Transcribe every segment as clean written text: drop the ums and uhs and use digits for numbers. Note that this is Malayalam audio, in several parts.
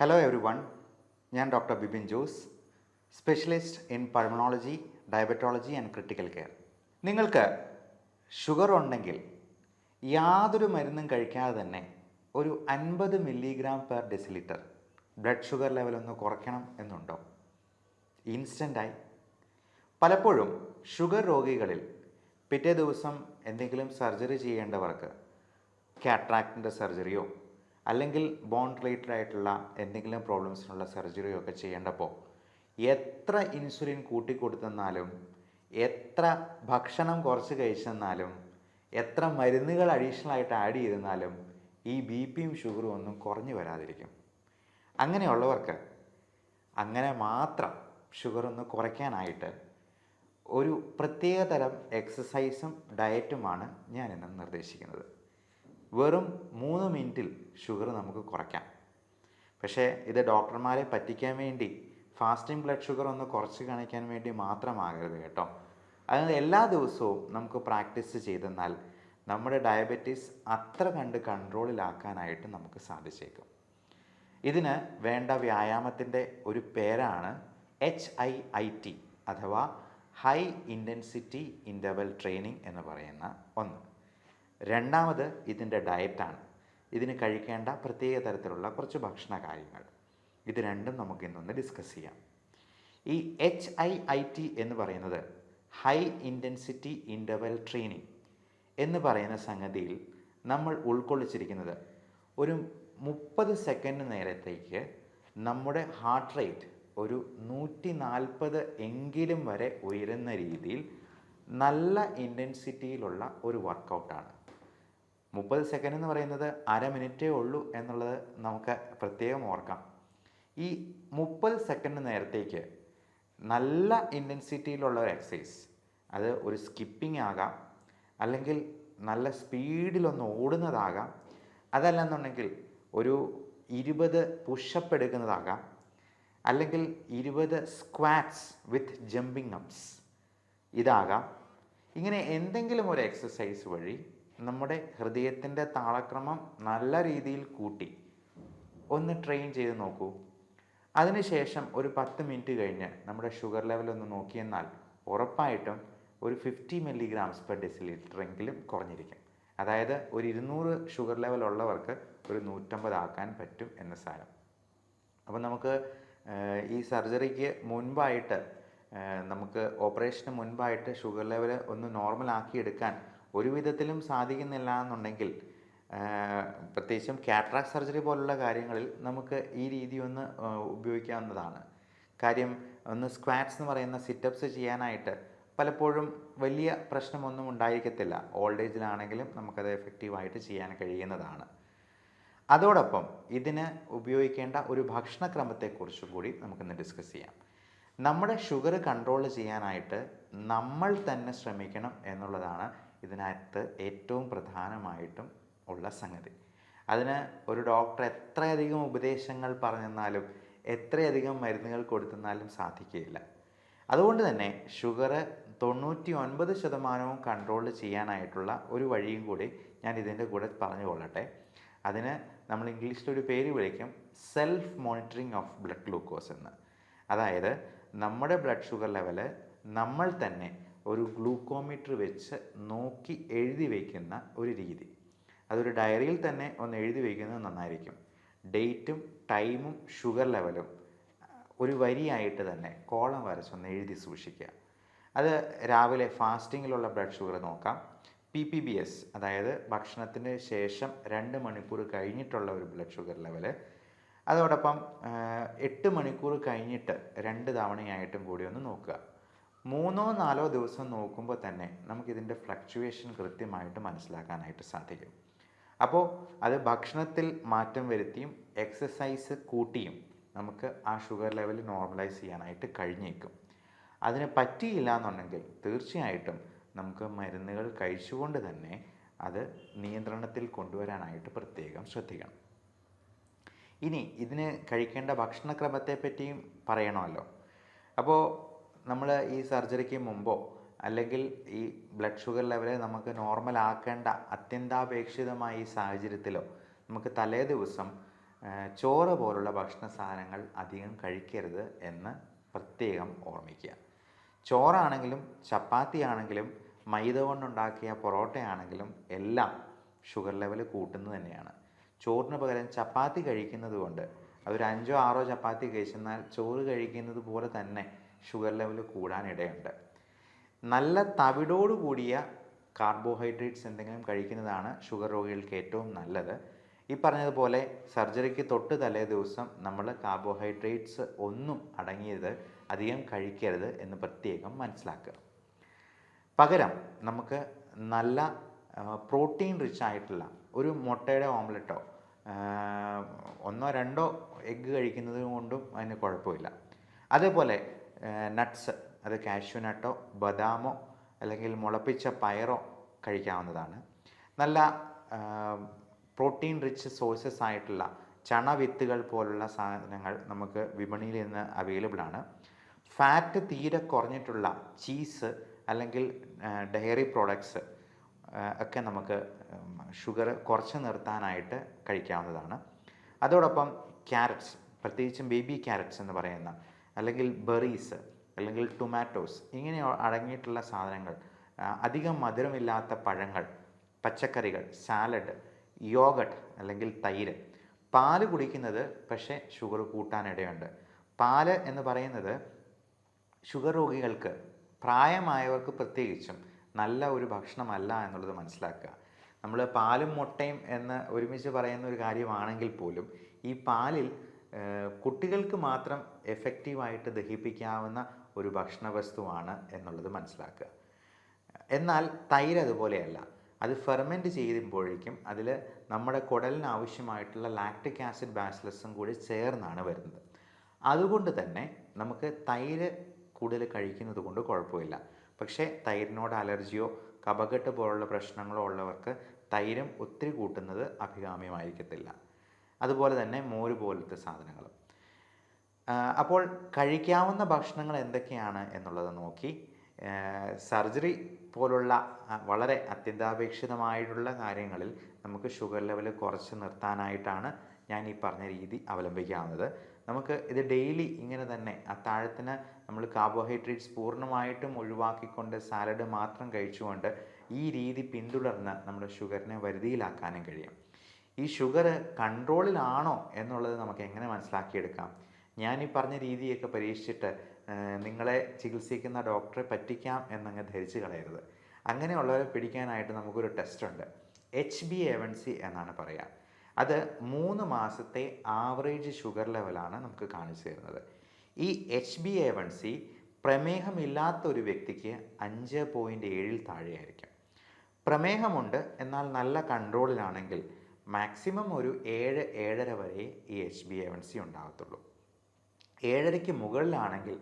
ഹലോ എവറി വൺ, ഞാൻ doctor Bipin Jose, specialist in pulmonology, diabetology and critical care. നിങ്ങൾക്ക് ഷുഗർ ഉണ്ടെങ്കിൽ യാതൊരു മരുന്നും കഴിക്കാതെ തന്നെ ഒരു 50 milligram per decilitre blood sugar level ഒന്ന് കുറയ്ക്കണം എന്നുണ്ടോ? ഇൻസ്റ്റൻ്റായി. പലപ്പോഴും ഷുഗർ രോഗികളിൽ പിറ്റേ ദിവസം എന്തെങ്കിലും സർജറി ചെയ്യേണ്ടവർക്ക് കാട്രാക്റ്റിൻ്റെ സർജറിയോ അല്ലെങ്കിൽ ബോൺ റിലേറ്റഡ് ആയിട്ടുള്ള എന്തെങ്കിലും പ്രോബ്ലംസിനുള്ള സർജറിയോ ഒക്കെ ചെയ്യേണ്ടപ്പോൾ എത്ര ഇൻസുലിൻ കൂട്ടിക്കൊടുത്തെന്നാലും, എത്ര ഭക്ഷണം കുറച്ച് കഴിച്ചെന്നാലും, എത്ര മരുന്നുകൾ അഡീഷണൽ ആയിട്ട് ആഡ് ചെയ്തെന്നാലും ഈ ബി പിയും ഷുഗറും ഒന്നും കുറഞ്ഞു വരാതിരിക്കും. അങ്ങനെയുള്ളവർക്ക് അങ്ങനെ മാത്രം ഷുഗർ ഒന്ന് കുറയ്ക്കാനായിട്ട് ഒരു പ്രത്യേക തരം എക്സസൈസും ഡയറ്റുമാണ് ഞാനിന്ന് നിർദ്ദേശിക്കുന്നത്. വെറും 3 മിനിറ്റിൽ ഷുഗർ നമുക്ക് കുറയ്ക്കാം. പക്ഷേ ഇത് ഡോക്ടർമാരെ പറ്റിക്കാൻ വേണ്ടി ഫാസ്റ്റിംഗ് ബ്ലഡ് ഷുഗർ ഒന്ന് കുറച്ച് കാണിക്കാൻ വേണ്ടി മാത്രമാകരുത് കേട്ടോ. അതായത് എല്ലാ ദിവസവും നമുക്ക് പ്രാക്ടീസ് ചെയ്തെന്നാൽ നമ്മുടെ ഡയബറ്റീസ് അത്ര കണ്ട് കൺട്രോളിലാക്കാനായിട്ട് നമുക്ക് സാധിച്ചേക്കും. ഇതിന് വേണ്ട വ്യായാമത്തിൻ്റെ ഒരു പേരാണ് HIIT അഥവാ ഹൈ ഇൻറ്റൻസിറ്റി ഇൻ്റർവൽ ട്രെയിനിങ് എന്ന് പറയുന്ന ഒന്ന്. രണ്ടാമത് ഇതിൻ്റെ ഡയറ്റാണ്. ഇതിന് കഴിക്കേണ്ട പ്രത്യേക തരത്തിലുള്ള കുറച്ച് ഭക്ഷണ കാര്യങ്ങൾ. ഇത് രണ്ടും നമുക്ക് ഇന്നൊന്ന് ഡിസ്കസ് ചെയ്യാം. ഈ HIIT എന്ന് പറയുന്നത് ഹൈ ഇൻറ്റൻസിറ്റി ഇൻ്റർവൽ ട്രെയിനിങ് എന്ന് പറയുന്ന സംഗതിയിൽ നമ്മൾ ഉൾക്കൊള്ളിച്ചിരിക്കുന്നത് ഒരു 30 സെക്കൻഡ് നേരത്തേക്ക് നമ്മുടെ ഹാർട്ട് റേറ്റ് ഒരു 140 എങ്കിലും വരെ ഉയരുന്ന രീതിയിൽ നല്ല ഇൻറ്റൻസിറ്റിയിലുള്ള ഒരു വർക്കൗട്ടാണ്. 30 സെക്കൻഡ് എന്ന് പറയുന്നത് അരമിനിറ്റേ ഉള്ളൂ എന്നുള്ളത് നമുക്ക് പ്രത്യേകം ഓർക്കാം. ഈ 30 സെക്കൻഡ് നേരത്തേക്ക് നല്ല ഇൻറ്റൻസിറ്റിയിലുള്ള ഒരു എക്സസൈസ്, അത് ഒരു സ്കിപ്പിംഗ് ആകാം, അല്ലെങ്കിൽ നല്ല സ്പീഡിലൊന്ന് ഓടുന്നതാകാം, അതല്ലെന്നുണ്ടെങ്കിൽ ഒരു 20 പുഷപ്പ് എടുക്കുന്നതാകാം, അല്ലെങ്കിൽ 20 സ്ക്വാറ്റ്സ് വിത്ത് ജമ്പിങ് അപ്സ് ഇതാകാം. ഇങ്ങനെ എന്തെങ്കിലും ഒരു എക്സസൈസ് വഴി നമ്മുടെ ഹൃദയത്തിൻ്റെ താളക്രമം നല്ല രീതിയിൽ കൂട്ടി ഒന്ന് ട്രെയിൻ ചെയ്ത് നോക്കൂ. അതിനുശേഷം ഒരു 10 മിനിറ്റ് കഴിഞ്ഞ് നമ്മുടെ ഷുഗർ ലെവൽ ഒന്ന് നോക്കിയെന്നാൽ ഉറപ്പായിട്ടും ഒരു 50 മില്ലിഗ്രാംസ് പെർ ഡെസിലിറ്റർ എങ്കിലും കുറഞ്ഞിരിക്കും. അതായത് ഒരു 200 ഷുഗർ ലെവൽ ഉള്ളവർക്ക് ഒരു 150 ആക്കാൻ പറ്റും എന്ന് സാരം. അപ്പോൾ നമുക്ക് ഈ സർജറിക്ക് മുൻപായിട്ട്, നമുക്ക് ഓപ്പറേഷന് മുൻപായിട്ട് ഷുഗർ ലെവൽ ഒന്ന് നോർമൽ ആക്കിയെടുക്കാൻ ഒരു വിധത്തിലും സാധിക്കുന്നില്ല എന്നുണ്ടെങ്കിൽ, പ്രത്യേകിച്ചും കാട്രാക്ട് സർജറി പോലുള്ള കാര്യങ്ങളിൽ നമുക്ക് ഈ രീതി ഒന്ന് ഉപയോഗിക്കാവുന്നതാണ്. കാര്യം, ഒന്ന് സ്ക്വാറ്റ്സ് എന്ന് പറയുന്ന സിറ്റപ്സ് ചെയ്യാനായിട്ട് പലപ്പോഴും വലിയ പ്രശ്നമൊന്നും ഉണ്ടായിരിക്കത്തില്ല. ഓൾഡ് ഏജിലാണെങ്കിലും നമുക്കത് എഫക്റ്റീവായിട്ട് ചെയ്യാൻ കഴിയുന്നതാണ്. അതോടൊപ്പം ഇതിന് ഉപയോഗിക്കേണ്ട ഒരു ഭക്ഷണക്രമത്തെക്കുറിച്ചും കൂടി നമുക്കിന്ന് ഡിസ്കസ് ചെയ്യാം. നമ്മുടെ ഷുഗർ കൺട്രോൾ ചെയ്യാനായിട്ട് നമ്മൾ തന്നെ ശ്രമിക്കണം എന്നുള്ളതാണ് ഇതിനകത്ത് ഏറ്റവും പ്രധാനമായിട്ടും ഉള്ള സംഗതി. അതിന് ഒരു ഡോക്ടർ എത്രയധികം ഉപദേശങ്ങൾ പറഞ്ഞെന്നാലും എത്രയധികം മരുന്നുകൾ കൊടുത്തെന്നാലും സാധിക്കുകയില്ല. അതുകൊണ്ട് തന്നെ ഷുഗർ 99% കൺട്രോൾ ചെയ്യാനായിട്ടുള്ള ഒരു വഴിയും കൂടി ഞാൻ ഇതിൻ്റെ കൂടെ പറഞ്ഞു കൊള്ളട്ടെ. അതിന് നമ്മൾ ഇംഗ്ലീഷിലൊരു പേര് വിളിക്കും self monitoring of blood glucose എന്ന്. അതായത് നമ്മുടെ ബ്ലഡ് ഷുഗർ ലെവല് നമ്മൾ തന്നെ ഒരു ഗ്ലൂക്കോമീറ്റർ വെച്ച് നോക്കി എഴുതി വയ്ക്കുന്ന ഒരു രീതി. അതൊരു ഡയറിയിൽ തന്നെ ഒന്ന് എഴുതി വയ്ക്കുന്നത് നന്നായിരിക്കും. ഡേറ്റും ടൈമും ഷുഗർ ലെവലും ഒരു വരിയായിട്ട് തന്നെ കോളം വരച്ചൊന്ന് എഴുതി സൂക്ഷിക്കുക. അത് രാവിലെ ഫാസ്റ്റിങ്ങിലുള്ള ബ്ലഡ് ഷുഗർ നോക്കാം. PPBS, അതായത് ഭക്ഷണത്തിന് ശേഷം 2 മണിക്കൂർ കഴിഞ്ഞിട്ടുള്ള ഒരു ബ്ലഡ് ഷുഗർ ലെവല്, അതോടൊപ്പം 8 മണിക്കൂർ കഴിഞ്ഞിട്ട് 2 തവണയായിട്ടും കൂടി ഒന്ന് നോക്കുക. 3-4 ദിവസം നോക്കുമ്പോൾ തന്നെ നമുക്കിതിൻ്റെ ഫ്ലക്ച്വേഷൻ കൃത്യമായിട്ട് മനസ്സിലാക്കാനായിട്ട് സാധിക്കും. അപ്പോൾ അത് ഭക്ഷണത്തിൽ മാറ്റം വരുത്തിയും എക്സസൈസ് കൂട്ടിയും നമുക്ക് ആ ഷുഗർ ലെവൽ നോർമലൈസ് ചെയ്യാനായിട്ട് കഴിഞ്ഞേക്കും. അതിന് പറ്റിയില്ല എന്നുണ്ടെങ്കിൽ തീർച്ചയായിട്ടും നമുക്ക് മരുന്നുകൾ കഴിച്ചുകൊണ്ട് തന്നെ അത് നിയന്ത്രണത്തിൽ കൊണ്ടുവരാനായിട്ട് പ്രത്യേകം ശ്രദ്ധിക്കണം. ഇനി ഇതിന് കഴിക്കേണ്ട ഭക്ഷണക്രമത്തെ പറ്റിയും പറയണമല്ലോ. അപ്പോൾ നമ്മൾ ഈ സർജറിക്ക് മുമ്പോ അല്ലെങ്കിൽ ഈ ബ്ലഡ് ഷുഗർ ലെവൽ നമുക്ക് നോർമൽ ആക്കേണ്ട അത്യന്താപേക്ഷിതമായ ഈ സാഹചര്യത്തിലോ നമുക്ക് തലേ ദിവസം ചോറ് പോലുള്ള ഭക്ഷണ സാധനങ്ങൾ അധികം കഴിക്കരുത് എന്ന് പ്രത്യേകം ഓർമ്മിക്കുക. ചോറാണെങ്കിലും ചപ്പാത്തി ആണെങ്കിലും മൈദ കൊണ്ടുണ്ടാക്കിയ പൊറോട്ടയാണെങ്കിലും എല്ലാം ഷുഗർ ലെവൽ കൂട്ടുന്നത് തന്നെയാണ്. ചോറിന് പകരം ചപ്പാത്തി കഴിക്കുന്നത് കൊണ്ട് അതൊരു 5 or 6 ചപ്പാത്തി കഴിച്ചെന്നാൽ ചോറ് കഴിക്കുന്നത് പോലെ തന്നെ ഷുഗർ ലെവൽ കൂടാനിടയുണ്ട്. നല്ല തവിടോട് കൂടിയ കാർബോഹൈഡ്രേറ്റ്സ് എന്തെങ്കിലും കഴിക്കുന്നതാണ് ഷുഗർ രോഗികൾക്ക് ഏറ്റവും നല്ലത്. ഈ പറഞ്ഞതുപോലെ സർജറിക്ക് തൊട്ട് തലേ ദിവസം നമ്മൾ കാർബോഹൈഡ്രേറ്റ്സ് ഒന്നും അടങ്ങിയത് അധികം കഴിക്കരുത് എന്ന് പ്രത്യേകം മനസ്സിലാക്കുക. പകരം നമുക്ക് നല്ല പ്രോട്ടീൻ റിച്ച് ആയിട്ടുള്ള ഒരു മുട്ടയുടെ ഓംലെറ്റോ 1-2 എഗ്ഗ് കഴിക്കുന്നത് കൊണ്ടും അതിന് കുഴപ്പമില്ല. അതേപോലെ നട്ട്സ്, അത് കാഷ്യൂ നട്ടോ ബദാമോ അല്ലെങ്കിൽ മുളപ്പിച്ച പയറോ കഴിക്കാവുന്നതാണ്. നല്ല പ്രോട്ടീൻ റിച്ച് സോഴ്സസ് ആയിട്ടുള്ള ചണവിത്തുകൾ പോലുള്ള സാധനങ്ങൾ നമുക്ക് വിപണിയിൽ നിന്ന് അവൈലബിൾ ആണ്. ഫാറ്റ് തീരെ കുറഞ്ഞിട്ടുള്ള ചീസ് അല്ലെങ്കിൽ ഡയറി പ്രോഡക്ട്സ് ഒക്കെ നമുക്ക് ഷുഗർ കുറച്ച് നിർത്താനായിട്ട് കഴിക്കാവുന്നതാണ്. അതോടൊപ്പം ക്യാരറ്റ്സ്, പ്രത്യേകിച്ചും ബേബി ക്യാരറ്റ്സ് എന്ന് പറയുന്ന, അല്ലെങ്കിൽ ബെറീസ്, അല്ലെങ്കിൽ ടൊമാറ്റോസ്, ഇങ്ങനെ അടങ്ങിയിട്ടുള്ള സാധനങ്ങൾ, അധികം മധുരമില്ലാത്ത പഴങ്ങൾ, പച്ചക്കറികൾ, സാലഡ്, യോഗട്ട് അല്ലെങ്കിൽ തൈര്. പാല് കുടിക്കുന്നത് പക്ഷേ ഷുഗർ കൂട്ടാനിടയുണ്ട്. പാല് എന്ന് പറയുന്നത് ഷുഗർ രോഗികൾക്ക്, പ്രായമായവർക്ക് പ്രത്യേകിച്ചും നല്ല ഒരു ഭക്ഷണമല്ല എന്നുള്ളത് മനസ്സിലാക്കുക. നമ്മൾ പാലും മുട്ടയും എന്ന് ഒരുമിച്ച് പറയുന്ന ഒരു കാര്യമാണെങ്കിൽ പോലും ഈ പാലിൽ കുട്ടികൾക്ക് മാത്രം എഫക്റ്റീവായിട്ട് ദഹിപ്പിക്കാവുന്ന ഒരു ഭക്ഷണ വസ്തുവാണ് എന്നുള്ളത് മനസ്സിലാക്കുക. എന്നാൽ തൈര് അതുപോലെയല്ല. അത് ഫെർമെൻറ്റ് ചെയ്യുമ്പോഴേക്കും അതിൽ നമ്മുടെ കുടലിന് ആവശ്യമായിട്ടുള്ള ലാക്റ്റിക് ആസിഡ് ബാസിലസും കൂടി ചേർന്നാണ് വരുന്നത്. അതുകൊണ്ട് തന്നെ നമുക്ക് തൈര് കൂടുതൽ കഴിക്കുന്നത് കൊണ്ട് കുഴപ്പമില്ല. പക്ഷേ തൈരിനോട് അലർജിയോ കഫക്കെട്ട് പോലുള്ള പ്രശ്നങ്ങളോ ഉള്ളവർക്ക് തൈരും ഒത്തിരി കൂട്ടുന്നത് അഭികാമ്യമായിരിക്കത്തില്ല. അതുപോലെ തന്നെ മോര് പോലത്തെ സാധനങ്ങൾ. അപ്പോൾ കഴിക്കാവുന്ന ഭക്ഷണങ്ങൾ എന്തൊക്കെയാണ് എന്നുള്ളത് നോക്കി സർജറി പോലുള്ള വളരെ അത്യന്താപേക്ഷിതമായിട്ടുള്ള കാര്യങ്ങളിൽ നമുക്ക് ഷുഗർ ലെവൽ കുറച്ച് നിർത്താനായിട്ടാണ് ഞാൻ ഈ പറഞ്ഞ രീതി അവലംബിക്കാവുന്നത്. നമുക്ക് ഇത് ഡെയിലി ഇങ്ങനെ തന്നെ അത്താഴത്തിന് നമ്മൾ കാർബോഹൈഡ്രേറ്റ്സ് പൂർണ്ണമായിട്ടും ഒഴിവാക്കിക്കൊണ്ട് സാലഡ് മാത്രം കഴിച്ചുകൊണ്ട് ഈ രീതി പിന്തുടർന്ന് നമ്മുടെ ഷുഗറിനെ വരുതിയിലാക്കാനും കഴിയും. ഈ ഷുഗർ കൺട്രോളിലാണോ എന്നുള്ളത് നമുക്ക് എങ്ങനെ മനസ്സിലാക്കിയെടുക്കാം? ഞാൻ ഈ പറഞ്ഞ രീതിയൊക്കെ പരീക്ഷിച്ചിട്ട് നിങ്ങളെ ചികിത്സിക്കുന്ന ഡോക്ടറെ പറ്റിക്കാം എന്നങ്ങ് ധരിച്ച് കളയരുത്. അങ്ങനെയുള്ളവരെ പിടിക്കാനായിട്ട് നമുക്കൊരു ടെസ്റ്റ് ഉണ്ട്. HbA1c എന്നാണ് പറയുക. അത് 3 മാസത്തെ ആവറേജ് ഷുഗർ ലെവലാണ് നമുക്ക് കാണിച്ചു തരുന്നത്. ഈ HbA1c പ്രമേഹമില്ലാത്ത ഒരു വ്യക്തിക്ക് 5.7 താഴെയായിരിക്കും. പ്രമേഹമുണ്ട് എന്നാൽ നല്ല കൺട്രോളിലാണെങ്കിൽ മാക്സിമം ഒരു 7-7.5 വരെ ഈ HbA1c ഉണ്ടാകത്തുള്ളൂ. 7.5ക്ക് മുകളിലാണെങ്കിൽ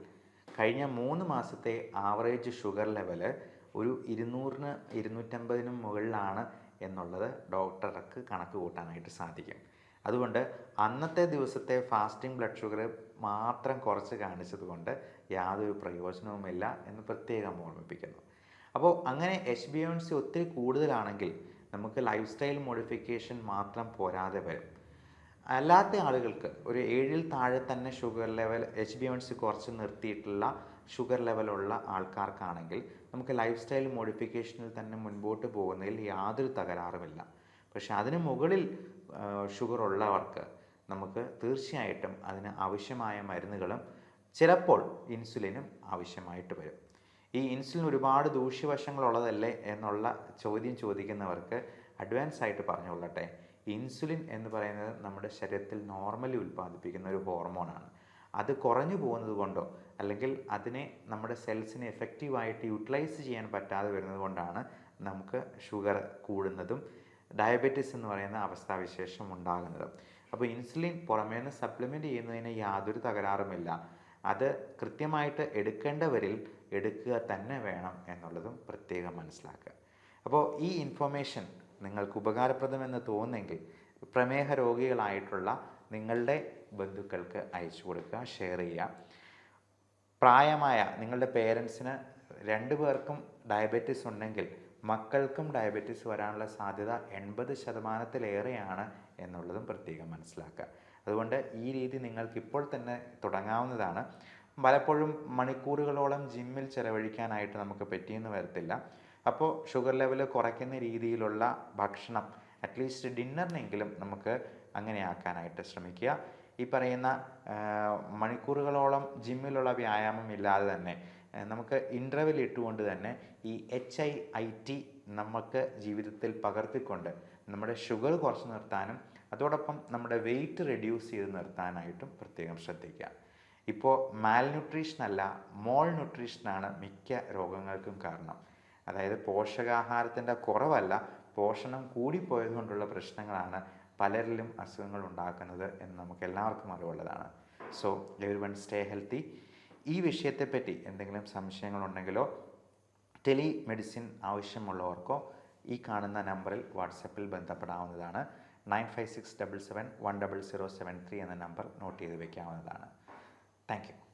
കഴിഞ്ഞ 3 മാസത്തെ ആവറേജ് ഷുഗർ ലെവല് ഒരു 200-250 മുകളിലാണ് എന്നുള്ളത് ഡോക്ടർക്ക് കണക്ക് കൂട്ടാനായിട്ട് സാധിക്കും. അതുകൊണ്ട് അന്നത്തെ ദിവസത്തെ ഫാസ്റ്റിംഗ് ബ്ലഡ് ഷുഗർ മാത്രം കുറച്ച് കാണിച്ചത് കൊണ്ട് യാതൊരു പ്രയോജനവുമില്ല എന്ന് പ്രത്യേകം ഓർമ്മിപ്പിക്കുന്നു. അപ്പോൾ അങ്ങനെ HbA1c ഒത്തിരി കൂടുതലാണെങ്കിൽ നമുക്ക് ലൈഫ് സ്റ്റൈൽ മോഡിഫിക്കേഷൻ മാത്രം പോരാതെ വരും. അല്ലാത്ത ആളുകൾക്ക് ഒരു 7ൽ താഴെ തന്നെ ഷുഗർ ലെവൽ HbA1c കുറച്ച് നിർത്തിയിട്ടുള്ള ഷുഗർ ലെവലുള്ള ആൾക്കാർക്കാണെങ്കിൽ നമുക്ക് ലൈഫ് സ്റ്റൈൽ മോഡിഫിക്കേഷനിൽ തന്നെ മുൻപോട്ട് പോകുന്നതിൽ യാതൊരു തകരാറുമില്ല. പക്ഷെ അതിന് മുകളിൽ ഷുഗർ ഉള്ളവർക്ക് നമുക്ക് തീർച്ചയായിട്ടും അതിന് ആവശ്യമായ മരുന്നുകളും ചിലപ്പോൾ ഇൻസുലിനും ആവശ്യമായിട്ട് വരും. ഈ ഇൻസുലിൻ ഒരുപാട് ദൂഷ്യവശങ്ങളുള്ളതല്ലേ എന്നുള്ള ചോദ്യം ചോദിക്കുന്നവർക്ക് അഡ്വാൻസ് ആയിട്ട് പറഞ്ഞുകൊള്ളട്ടെ, ഇൻസുലിൻ എന്ന് പറയുന്നത് നമ്മുടെ ശരീരത്തിൽ നോർമലി ഉൽപ്പാദിപ്പിക്കുന്ന ഒരു ഹോർമോണാണ്. അത് കുറഞ്ഞു പോകുന്നത് കൊണ്ടോ അല്ലെങ്കിൽ അതിനെ നമ്മുടെ സെൽസിനെ എഫക്റ്റീവായിട്ട് യൂട്ടിലൈസ് ചെയ്യാൻ പറ്റാതെ വരുന്നത് കൊണ്ടാണ് നമുക്ക് ഷുഗർ കൂടുന്നതും ഡയബറ്റീസ് എന്ന് പറയുന്ന അവസ്ഥാവിശേഷം ഉണ്ടാകുന്നതും. അപ്പോൾ ഇൻസുലിൻ പുറമേ നിന്ന് സപ്ലിമെൻറ്റ് ചെയ്യുന്നതിന് യാതൊരു തകരാറുമില്ല. അത് കൃത്യമായിട്ട് എടുക്കേണ്ടവരിൽ എടുക്കുക തന്നെ വേണം എന്നുള്ളതും പ്രത്യേകം മനസ്സിലാക്കുക. അപ്പോൾ ഈ ഇൻഫർമേഷൻ നിങ്ങൾക്ക് ഉപകാരപ്രദമെന്ന് തോന്നുന്നെങ്കിൽ പ്രമേഹ രോഗികളായിട്ടുള്ള നിങ്ങളുടെ ബന്ധുക്കൾക്ക് അയച്ചു കൊടുക്കുക, ഷെയർ ചെയ്യുക. പ്രായമായ നിങ്ങളുടെ പേരൻസിന് 2 പേർക്കും ഡയബറ്റീസ് ഉണ്ടെങ്കിൽ മക്കൾക്കും ഡയബറ്റീസ് വരാനുള്ള സാധ്യത 80%-ത്തിലേറെയാണ് എന്നുള്ളതും പ്രത്യേകം മനസ്സിലാക്കുക. അതുകൊണ്ട് ഈ രീതി നിങ്ങൾക്ക് ഇപ്പോൾ തന്നെ തുടങ്ങാവുന്നതാണ്. പലപ്പോഴും മണിക്കൂറുകളോളം ജിമ്മിൽ ചിലവഴിക്കാനായിട്ട് നമുക്ക് പറ്റിയെന്ന് വരത്തില്ല. അപ്പോൾ ഷുഗർ ലെവൽ കുറയ്ക്കുന്ന രീതിയിലുള്ള ഭക്ഷണം അറ്റ്ലീസ്റ്റ് ഡിന്നറിനെങ്കിലും നമുക്ക് അങ്ങനെ ആക്കാനായിട്ട് ശ്രമിക്കുക. ഈ പറയുന്ന മണിക്കൂറുകളോളം ജിമ്മിലുള്ള വ്യായാമം ഇല്ലാതെ തന്നെ നമുക്ക് ഇൻ്റർവെൽ ഇട്ടുകൊണ്ട് തന്നെ ഈ HIIT നമുക്ക് ജീവിതത്തിൽ പകർത്തിക്കൊണ്ട് നമ്മുടെ ഷുഗർ കുറച്ച് നിർത്താനും അതോടൊപ്പം നമ്മുടെ വെയിറ്റ് റെഡ്യൂസ് ചെയ്ത് നിർത്താനായിട്ടും പ്രത്യേകം ശ്രദ്ധിക്കുക. ഇപ്പോൾ മാൽന്യൂട്രീഷൻ അല്ല, മോൾ ന്യൂട്രീഷനാണ് മിക്ക രോഗങ്ങൾക്കും കാരണം. അതായത് പോഷകാഹാരത്തിൻ്റെ കുറവല്ല, പോഷണം കൂടിപ്പോയതുകൊണ്ടുള്ള പ്രശ്നങ്ങളാണ് പലരിലും അസുഖങ്ങൾ ഉണ്ടാക്കുന്നത് എന്ന് നമുക്ക് എല്ലാവർക്കും അറിവുള്ളതാണ്. So everyone stay healthy. ഈ വിഷയത്തെപ്പറ്റി എന്തെങ്കിലും സംശയങ്ങളുണ്ടെങ്കിലോ ടെലിമെഡിസിൻ ആവശ്യമുള്ളവർക്കോ ഈ കാണുന്ന നമ്പറിൽ വാട്സപ്പിൽ ബന്ധപ്പെടാവുന്നതാണ്. 9567710073 എന്ന നമ്പർ നോട്ട് ചെയ്ത് വയ്ക്കാവുന്നതാണ്. Thank you.